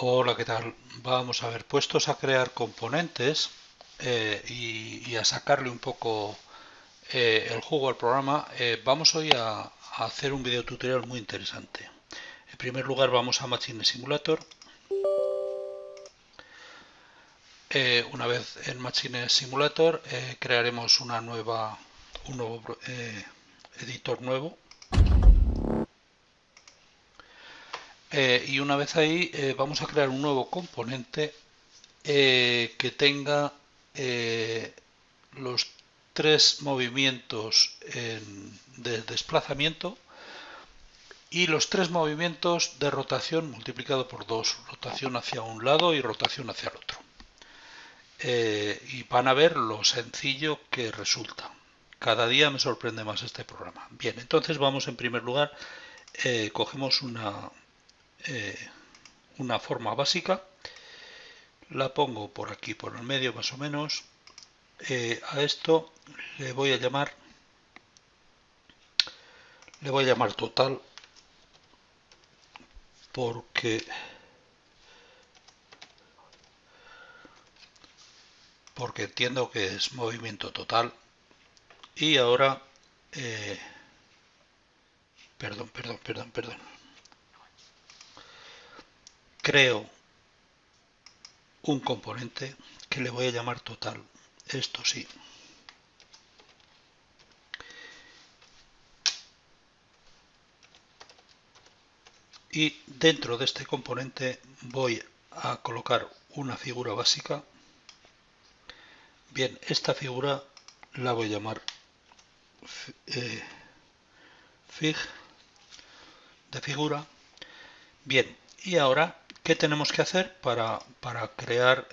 Hola, ¿qué tal? Vamos a ver, puestos a crear componentes y a sacarle un poco el jugo al programa, vamos hoy a hacer un video tutorial muy interesante. En primer lugar vamos a Machine Simulator. Una vez en Machine Simulator crearemos un nuevo editor nuevo. Y una vez ahí vamos a crear un nuevo componente que tenga los tres movimientos de desplazamiento y los tres movimientos de rotación multiplicado por 2, rotación hacia un lado y rotación hacia el otro. Y van a ver lo sencillo que resulta. Cada día me sorprende más este programa. Bien, entonces vamos en primer lugar, cogemos una forma básica, la pongo por aquí, por el medio más o menos. A esto le voy a llamar total porque entiendo que es movimiento total. Y ahora perdón, creo un componente que le voy a llamar total, esto sí. Y dentro de este componente voy a colocar una figura básica. Bien, esta figura la voy a llamar fig de figura. Bien, y ahora, ¿qué tenemos que hacer para crear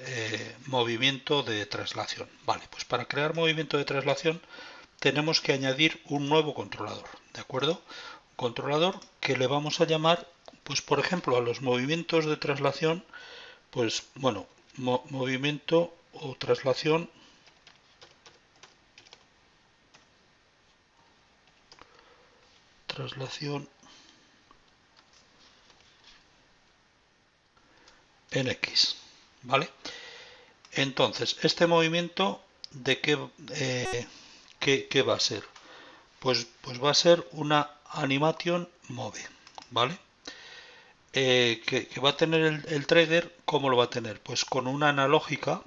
movimiento de traslación? Vale, pues para crear movimiento de traslación tenemos que añadir un nuevo controlador, ¿de acuerdo? Un controlador que le vamos a llamar, pues por ejemplo, a los movimientos de traslación, pues bueno, movimiento o traslación en X, ¿vale? Entonces, este movimiento, ¿de qué va a ser? Pues va a ser una animation move, ¿vale? Que va a tener el trigger, ¿cómo lo va a tener? Pues con una analógica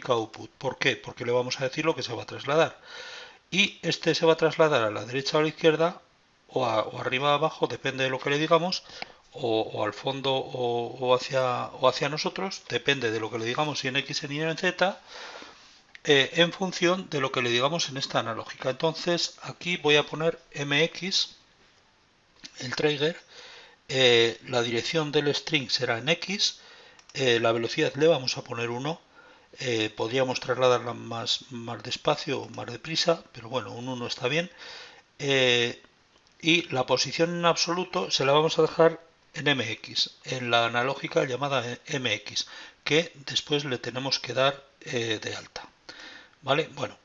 output. ¿Por qué? Porque le vamos a decir lo que se va a trasladar. Y este se va a trasladar a la derecha o a la izquierda, o arriba o abajo, depende de lo que le digamos, o al fondo o hacia nosotros, depende de lo que le digamos, si en X, en Y o en Z, en función de lo que le digamos en esta analógica. Entonces aquí voy a poner MX, el trigger, la dirección del string será en X, la velocidad le vamos a poner 1, podríamos trasladarla más despacio o más deprisa, pero bueno, un 1 está bien, y la posición en absoluto se la vamos a dejar en MX, en la analógica llamada MX, que después le tenemos que dar de alta. ¿Vale? Bueno,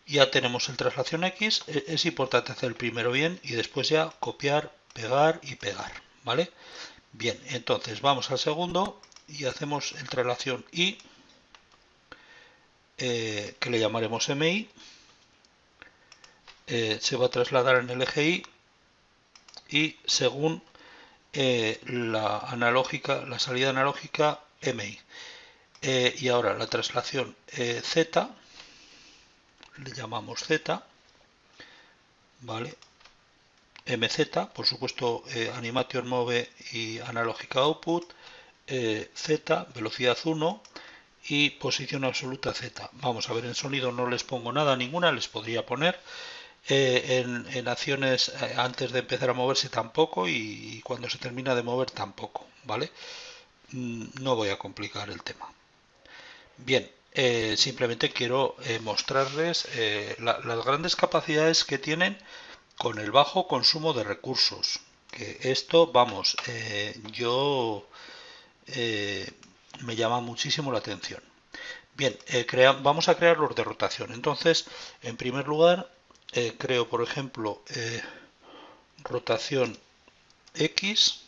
ya tenemos el traslación X, es importante hacer el primero bien y después ya copiar, pegar y pegar, ¿vale? Bien, entonces vamos al segundo y hacemos el traslación Y, que le llamaremos MI, se va a trasladar en el eje Y y según la salida analógica MI. Y ahora la traslación Z, le llamamos Z, ¿vale? MZ, por supuesto, animation move y analógica output, Z, velocidad 1 y posición absoluta Z. Vamos a ver, en sonido no les pongo nada, ninguna, les podría poner. En acciones antes de empezar a moverse tampoco y cuando se termina de mover tampoco, ¿vale? No voy a complicar el tema. Bien, simplemente quiero mostrarles las grandes capacidades que tienen con el bajo consumo de recursos. Que esto, vamos, me llama muchísimo la atención. Bien, vamos a crear los de rotación. Entonces, en primer lugar, creo, por ejemplo, rotación X.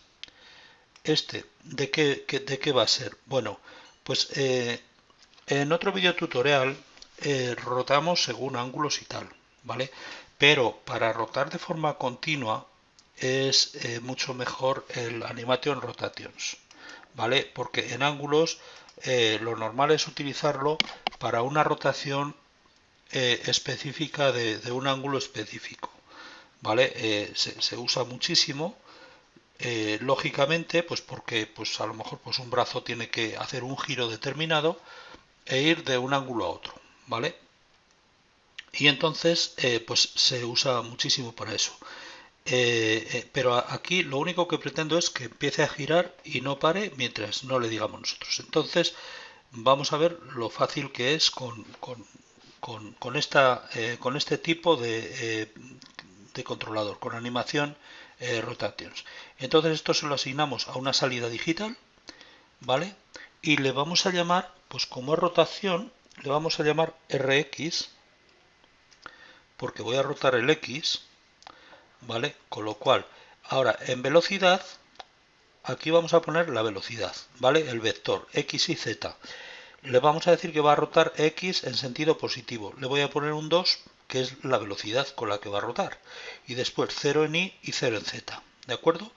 ¿de qué va a ser? Bueno, pues en otro video tutorial rotamos según ángulos y tal, ¿vale? Pero para rotar de forma continua es mucho mejor el Animation Rotations, ¿vale? Porque en ángulos lo normal es utilizarlo para una rotación específica de un ángulo específico, ¿vale? Se usa muchísimo, lógicamente, pues porque pues a lo mejor pues un brazo tiene que hacer un giro determinado e ir de un ángulo a otro, ¿vale? Y entonces pues se usa muchísimo para eso. Pero aquí lo único que pretendo es que empiece a girar y no pare mientras no le digamos nosotros. Entonces vamos a ver lo fácil que es con este tipo de controlador, con animación rotations. Entonces esto se lo asignamos a una salida digital, ¿vale? Y le vamos a llamar, pues como es rotación, le vamos a llamar RX, porque voy a rotar el X, ¿vale? Con lo cual, ahora en velocidad, aquí vamos a poner la velocidad, ¿vale? El vector X y Z. Le vamos a decir que va a rotar X en sentido positivo. Le voy a poner un 2, que es la velocidad con la que va a rotar. Y después 0 en Y y 0 en Z, ¿de acuerdo?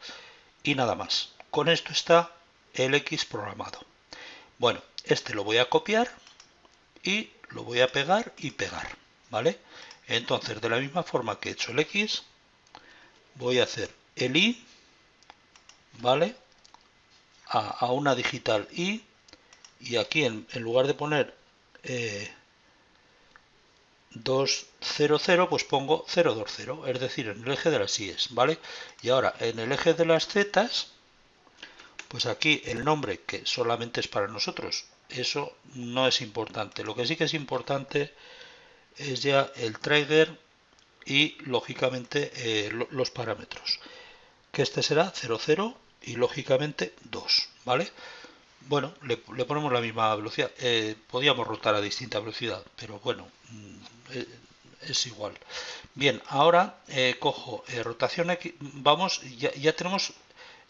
Y nada más. Con esto está el X programado. Bueno, este lo voy a copiar y lo voy a pegar y pegar, ¿vale? Entonces, de la misma forma que he hecho el X, voy a hacer el Y, ¿vale? A una digital Y, y aquí en lugar de poner 200, pues pongo 020, es decir, en el eje de las Y's, ¿vale? Y ahora en el eje de las Z's, pues aquí el nombre, que solamente es para nosotros, eso no es importante. Lo que sí que es importante es ya el trigger y lógicamente los parámetros, que este será 00 y lógicamente 2, ¿vale? Bueno, le ponemos la misma velocidad. Podíamos rotar a distinta velocidad, pero bueno, es igual. Bien, ahora cojo rotación X, vamos, ya tenemos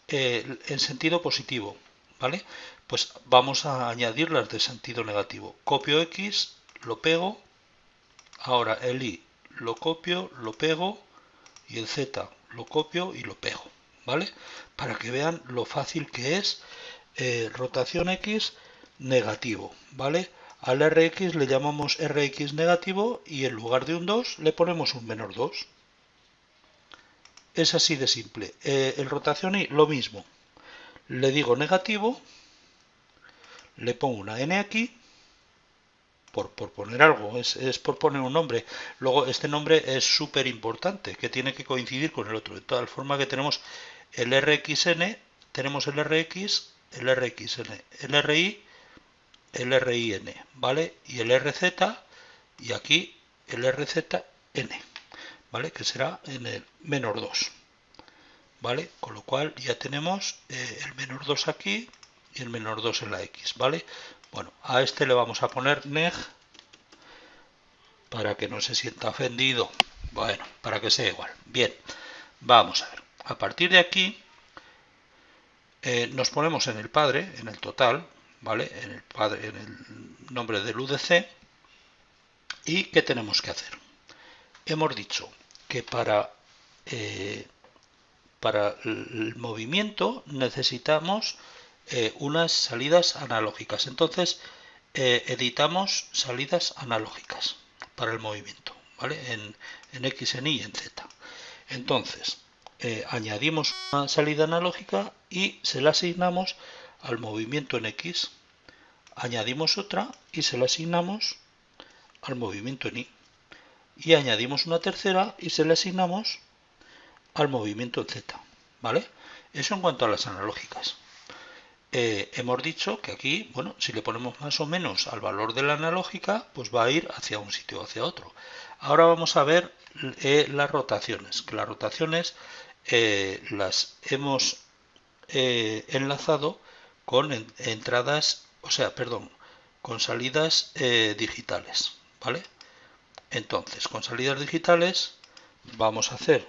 en sentido positivo, ¿vale? Pues vamos a añadir las de sentido negativo. Copio X, lo pego, ahora el Y lo copio, lo pego, y el Z lo copio y lo pego, ¿vale? Para que vean lo fácil que es rotación X negativo, ¿vale? Al RX le llamamos RX negativo y en lugar de un 2 le ponemos un menos 2. Es así de simple. El rotación Y lo mismo. Le digo negativo, le pongo una N aquí, por poner algo, es por poner un nombre. Luego este nombre es súper importante, que tiene que coincidir con el otro. De tal forma que tenemos el RXN, tenemos el RX, el RXN, el RI, el RIN, ¿vale? Y el RZ, y aquí el RZN, ¿vale? Que será en el menos 2, ¿vale? Con lo cual ya tenemos el menos 2 aquí y el menos 2 en la X, ¿vale? Bueno, a este le vamos a poner neg para que no se sienta ofendido. Bueno, para que sea igual. Bien, vamos a ver. A partir de aquí nos ponemos en el padre, en el total, ¿vale? En el padre, en el nombre del UDC. ¿Y qué tenemos que hacer? Hemos dicho que para el movimiento necesitamos unas salidas analógicas. Entonces editamos salidas analógicas para el movimiento, ¿vale? En X, en Y y en Z. Entonces añadimos una salida analógica y se la asignamos al movimiento en X. Añadimos otra y se la asignamos al movimiento en Y. Y añadimos una tercera y se la asignamos al movimiento en Z, ¿vale? Eso en cuanto a las analógicas. Hemos dicho que aquí, bueno, si le ponemos más o menos al valor de la analógica, pues va a ir hacia un sitio o hacia otro. Ahora vamos a ver las rotaciones, que las rotaciones las hemos enlazado con entradas, o sea, perdón, con salidas digitales, ¿vale? Entonces, con salidas digitales vamos a hacer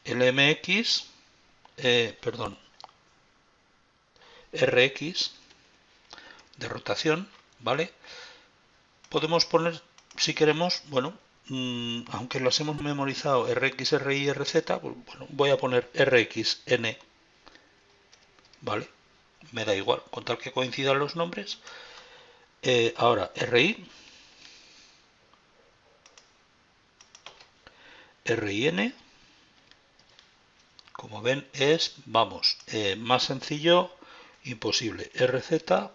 el MX, perdón, Rx de rotación, ¿vale? Podemos poner, si queremos, bueno, aunque las hemos memorizado Rx, Ri, Rz, pues, bueno, voy a poner Rxn, ¿vale? Me da igual, con tal que coincidan los nombres. Ahora, Ri, Rin, como ven es, vamos, más sencillo, imposible. Rz,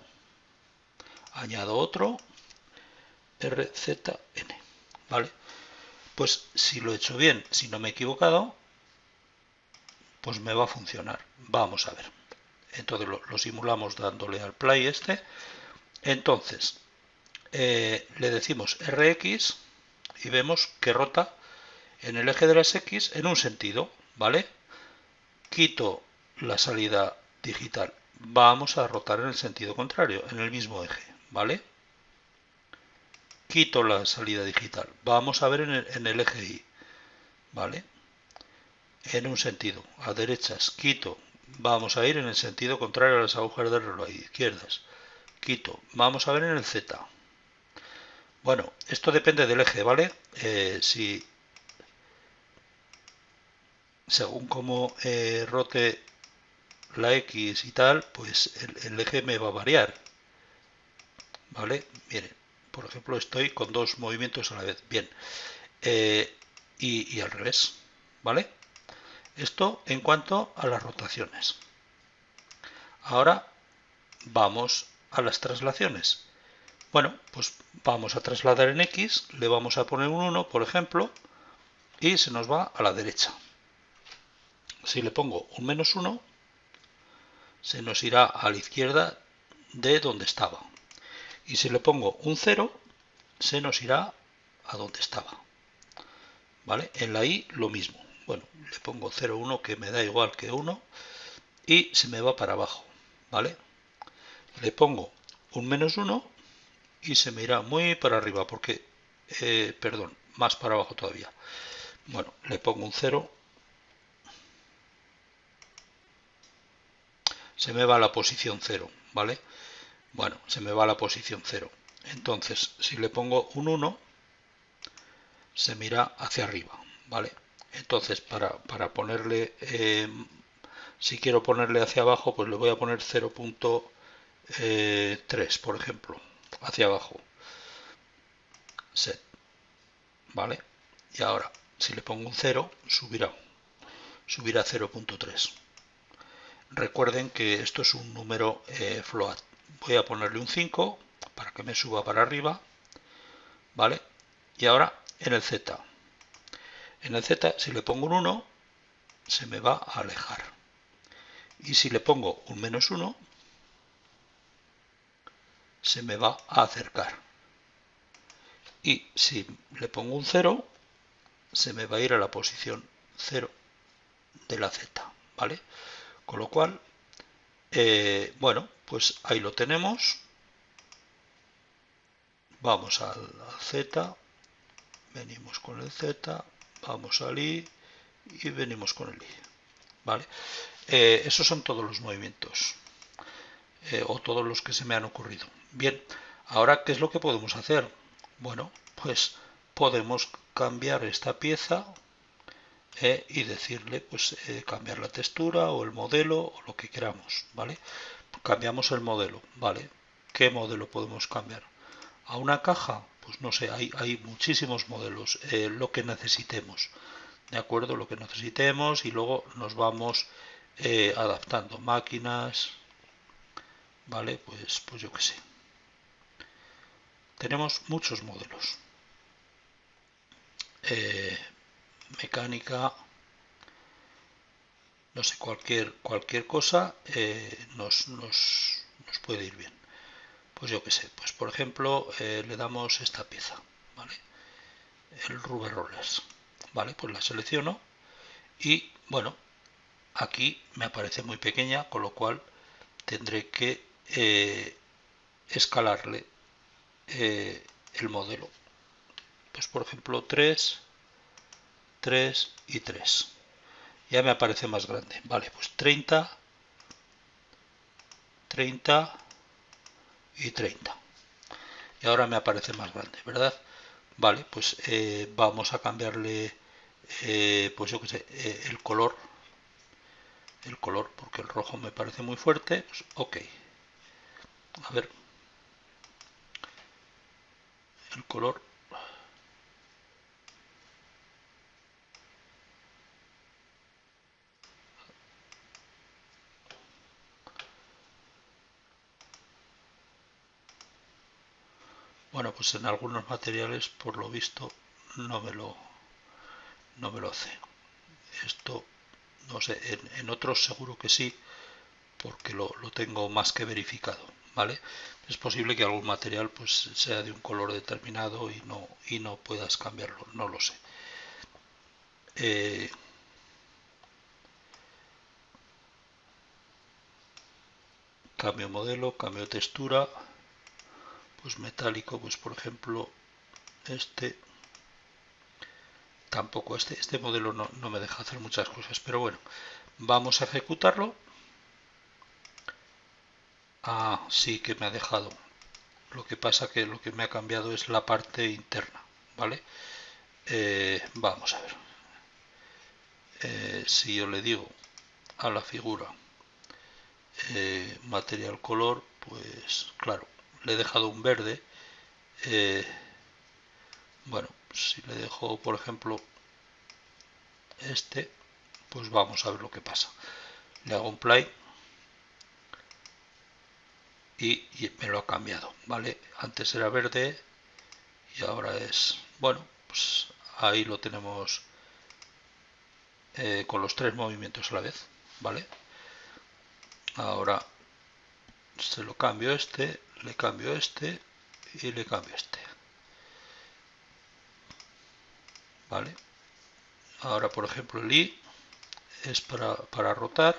añado otro, RZN, ¿vale? Pues si lo he hecho bien, si no me he equivocado, pues me va a funcionar. Vamos a ver. Entonces lo simulamos dándole al play este. Entonces, le decimos Rx y vemos que rota en el eje de las X en un sentido, ¿vale? Quito la salida digital. Vamos a rotar en el sentido contrario, en el mismo eje, ¿vale? Quito la salida digital. Vamos a ver en el eje Y, ¿vale? En un sentido, a derechas, quito. Vamos a ir en el sentido contrario a las agujas del reloj, izquierdas. Quito. Vamos a ver en el Z. Bueno, esto depende del eje, ¿vale? Si según como rote la X y tal, pues el eje me va a variar, ¿vale? Miren, por ejemplo, estoy con dos movimientos a la vez. Bien, y al revés, ¿vale? Esto en cuanto a las rotaciones. Ahora vamos a las traslaciones. Bueno, pues vamos a trasladar en X, le vamos a poner un 1, por ejemplo, y se nos va a la derecha. Si le pongo un -1, se nos irá a la izquierda de donde estaba. Y si le pongo un 0, se nos irá a donde estaba. ¿Vale? En la Y lo mismo. Bueno, le pongo 0, 1, que me da igual que 1, y se me va para abajo. ¿Vale? Le pongo un -1 y se me irá muy para arriba, porque, perdón, más para abajo todavía. Bueno, le pongo un 0, se me va a la posición 0, ¿vale? Bueno, se me va a la posición 0. Entonces, si le pongo un 1, se me irá hacia arriba, ¿vale? Entonces, para ponerle, si quiero ponerle hacia abajo, pues le voy a poner 0.3, por ejemplo, hacia abajo. Set, ¿vale? Y ahora, si le pongo un 0, subirá 0.3. Recuerden que esto es un número float. Voy a ponerle un 5 para que me suba para arriba, ¿vale? Y ahora en el Z. En el Z, si le pongo un 1, se me va a alejar. Y si le pongo un -1, se me va a acercar. Y si le pongo un 0, se me va a ir a la posición 0 de la Z, ¿vale? Con lo cual, bueno, pues ahí lo tenemos. Vamos al Z, venimos con el Z, vamos al Y y venimos con el Y, ¿vale? Esos son todos los movimientos, o todos los que se me han ocurrido. Bien, ahora, ¿qué es lo que podemos hacer? Bueno, pues podemos cambiar esta pieza y decirle, pues, cambiar la textura o el modelo o lo que queramos, ¿vale? Cambiamos el modelo, ¿vale? ¿Qué modelo podemos cambiar? ¿A una caja? Pues no sé, hay muchísimos modelos, lo que necesitemos, ¿de acuerdo? Lo que necesitemos y luego nos vamos adaptando. Máquinas, ¿vale? Pues yo qué sé. Tenemos muchos modelos. Mecánica, no sé, cualquier cosa nos puede ir bien. Pues yo qué sé, pues por ejemplo le damos esta pieza, ¿vale? El Rubber Rollers, ¿vale? Pues la selecciono y bueno, aquí me aparece muy pequeña, con lo cual tendré que escalarle el modelo. Pues por ejemplo 3, 3 y 3. Ya me aparece más grande. Vale, pues 30, 30 y 30. Y ahora me aparece más grande, ¿verdad? Vale, pues vamos a cambiarle, pues yo que sé, el color, porque el rojo me parece muy fuerte. Pues, ok. A ver, el color. Bueno, pues en algunos materiales, por lo visto, no me lo hace. Esto, no sé, en otros seguro que sí, porque lo tengo más que verificado, ¿vale? Es posible que algún material pues sea de un color determinado y no puedas cambiarlo, no lo sé. Cambio modelo, cambio textura, pues metálico, pues por ejemplo este, tampoco este modelo no me deja hacer muchas cosas, pero bueno, vamos a ejecutarlo. Ah, sí que me ha dejado. Lo que pasa que lo que me ha cambiado es la parte interna, ¿vale? Vamos a ver. Si yo le digo a la figura material color, pues claro, le he dejado un verde. Bueno, si le dejo por ejemplo este, pues vamos a ver lo que pasa. Le hago un play y me lo ha cambiado, ¿vale? Antes era verde y ahora es, bueno, pues ahí lo tenemos con los tres movimientos a la vez, ¿vale? Ahora se lo cambio este, le cambio este y le cambio este, ¿vale? Ahora por ejemplo el I es para rotar.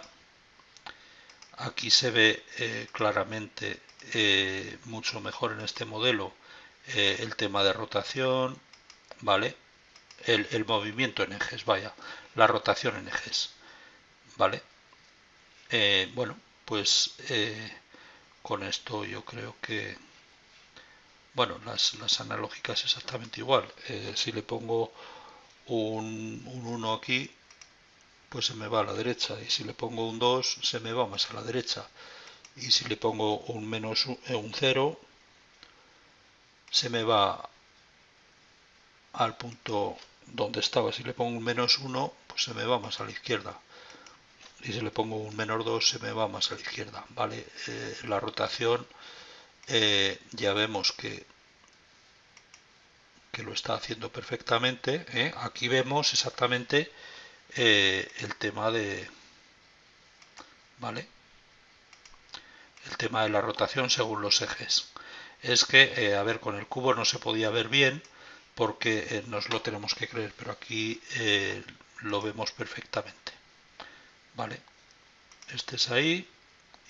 Aquí se ve claramente mucho mejor en este modelo el tema de rotación, ¿vale? El movimiento en ejes, vaya, la rotación en ejes, ¿vale? Bueno, pues con esto yo creo que, bueno, las analógicas exactamente igual. Si le pongo un 1 aquí, pues se me va a la derecha, y si le pongo un 2 se me va más a la derecha, y si le pongo un menos un 0 se me va al punto donde estaba. Si le pongo un menos 1 pues se me va más a la izquierda, y si le pongo un menos 2 se me va más a la izquierda, ¿vale? La rotación ya vemos que lo está haciendo perfectamente, ¿eh? Aquí vemos exactamente el tema de, ¿vale? El tema de la rotación según los ejes. Es que, a ver, con el cubo no se podía ver bien porque nos lo tenemos que creer, pero aquí lo vemos perfectamente, ¿vale? Este es ahí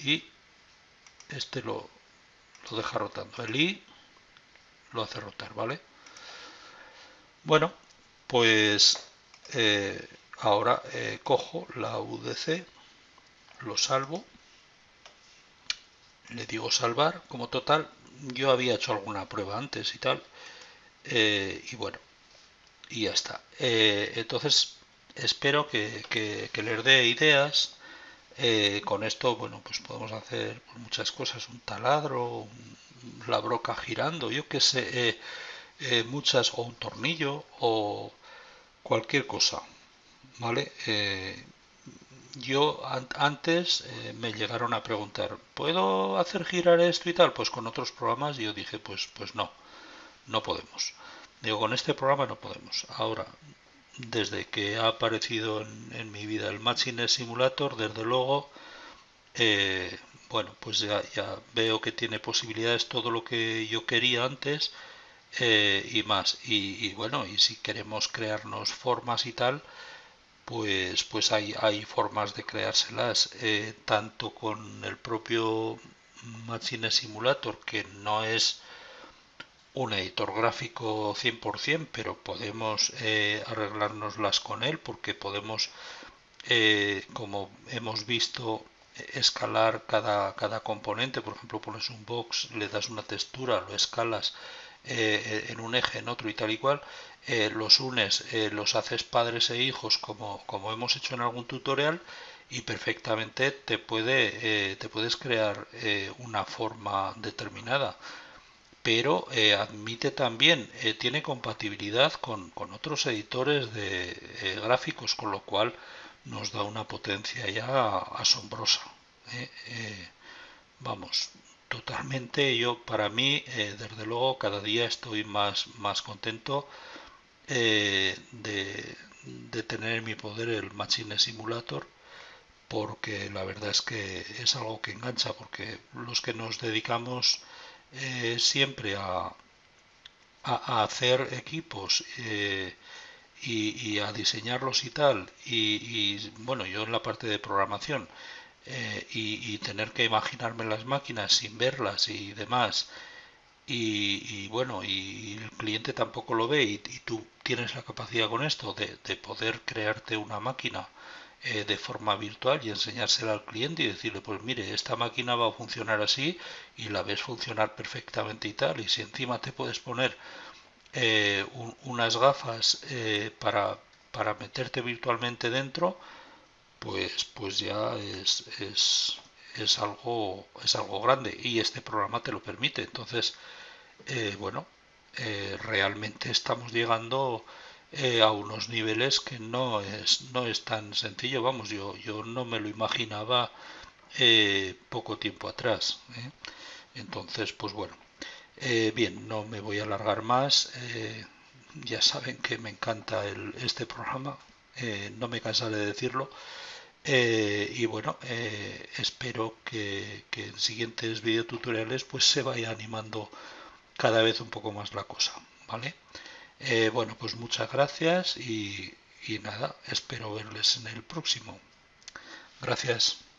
y este lo deja rotando. El I lo hace rotar, ¿vale? Bueno, pues ahora cojo la UDC, lo salvo, le digo salvar como total. Yo había hecho alguna prueba antes y tal, y bueno, y ya está. Entonces espero que les dé ideas. Con esto, bueno, pues podemos hacer muchas cosas, un taladro, la broca girando, yo que sé, muchas, o un tornillo, o cualquier cosa, ¿vale? Yo antes me llegaron a preguntar, ¿puedo hacer girar esto y tal? Pues con otros programas yo dije, pues no podemos. Digo, con este programa no podemos. Ahora, desde que ha aparecido en mi vida el Machine Simulator, desde luego, bueno, pues ya veo que tiene posibilidades todo lo que yo quería antes, y más. Y bueno, y si queremos crearnos formas y tal, pues hay formas de creárselas, tanto con el propio Machine Simulator, que no es un editor gráfico 100%, pero podemos arreglárnoslas con él, porque podemos, como hemos visto escalar cada componente. Por ejemplo, pones un box, le das una textura, lo escalas en un eje, en otro y tal y cual, los unes, los haces padres e hijos como hemos hecho en algún tutorial, y perfectamente te puedes crear una forma determinada. Pero admite también, tiene compatibilidad con otros editores de gráficos, con lo cual nos da una potencia ya asombrosa. Vamos, totalmente. Para mí, desde luego, cada día estoy más contento de tener en mi poder el Machine Simulator, porque la verdad es que es algo que engancha, porque los que nos dedicamos siempre a hacer equipos y a diseñarlos y tal, bueno, yo en la parte de programación, y tener que imaginarme las máquinas sin verlas y demás, bueno, y el cliente tampoco lo ve, y tú tienes la capacidad con esto de poder crearte una máquina de forma virtual y enseñársela al cliente y decirle, pues mire, esta máquina va a funcionar así, y la ves funcionar perfectamente y tal, y si encima te puedes poner unas gafas para meterte virtualmente dentro, pues ya es algo grande, y este programa te lo permite. Entonces, bueno, realmente estamos llegando a unos niveles que no es tan sencillo. Vamos, yo no me lo imaginaba poco tiempo atrás. Entonces, pues bueno, bien, no me voy a alargar más. Ya saben que me encanta este programa, no me cansaré de decirlo. Y bueno, espero que en siguientes videotutoriales pues se vaya animando cada vez un poco más la cosa, ¿vale? Bueno, pues muchas gracias, y nada, espero verles en el próximo. Gracias.